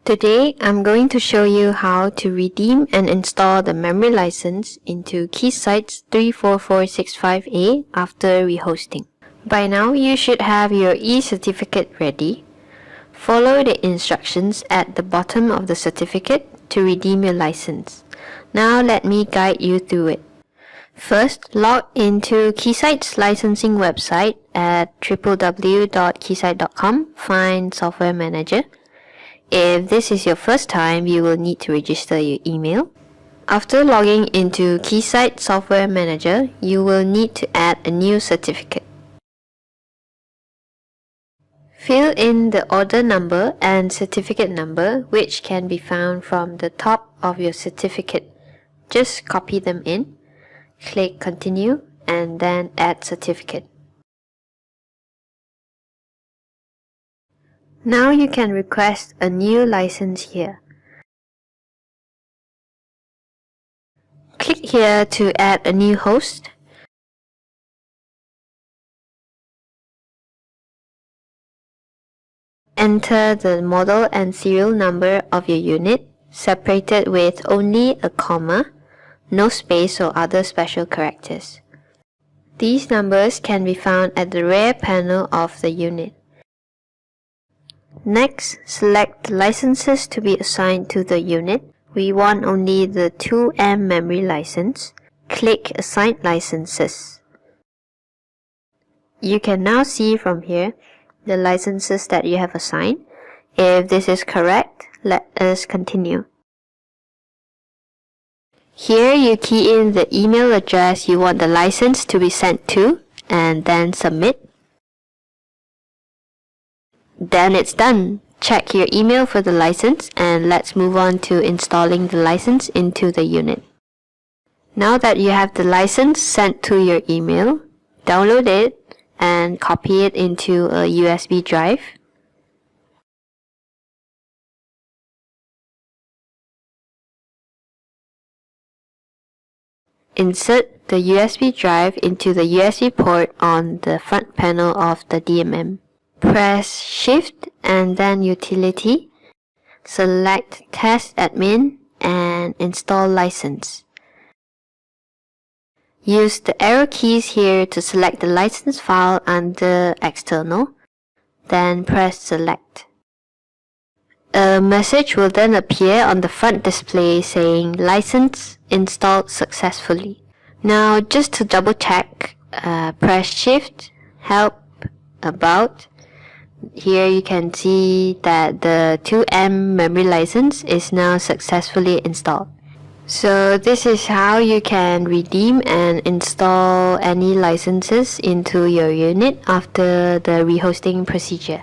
Today, I'm going to show you how to redeem and install the memory license into Keysight's 34465A after rehosting. By now, you should have your e-certificate ready. Follow the instructions at the bottom of the certificate to redeem your license. Now let me guide you through it. First, log into Keysight's licensing website at www.keysight.com, find Software Manager. If this is your first time, you will need to register your email. After logging into Keysight Software Manager, you will need to add a new certificate. Fill in the order number and certificate number, which can be found from the top of your certificate. Just copy them in, click Continue, and then Add Certificate. Now you can request a new license here. Click here to add a new host. Enter the model and serial number of your unit, separated with only a comma, no space or other special characters. These numbers can be found at the rear panel of the unit. Next, select the licenses to be assigned to the unit. We want only the 2M memory license. Click Assign Licenses. You can now see from here the licenses that you have assigned. If this is correct, let us continue. Here you key in the email address you want the license to be sent to and then submit. Then it's done. Check your email for the license and let's move on to installing the license into the unit. Now that you have the license sent to your email, download it and copy it into a USB drive. Insert the USB drive into the USB port on the front panel of the DMM. Press Shift and then Utility. Select Test Admin and Install License. Use the arrow keys here to select the license file under External. Then press Select. A message will then appear on the front display saying License installed successfully. Now just to double check, press Shift, Help, About. Here you can see that the 2M memory license is now successfully installed. So this is how you can redeem and install any licenses into your unit after the rehosting procedure.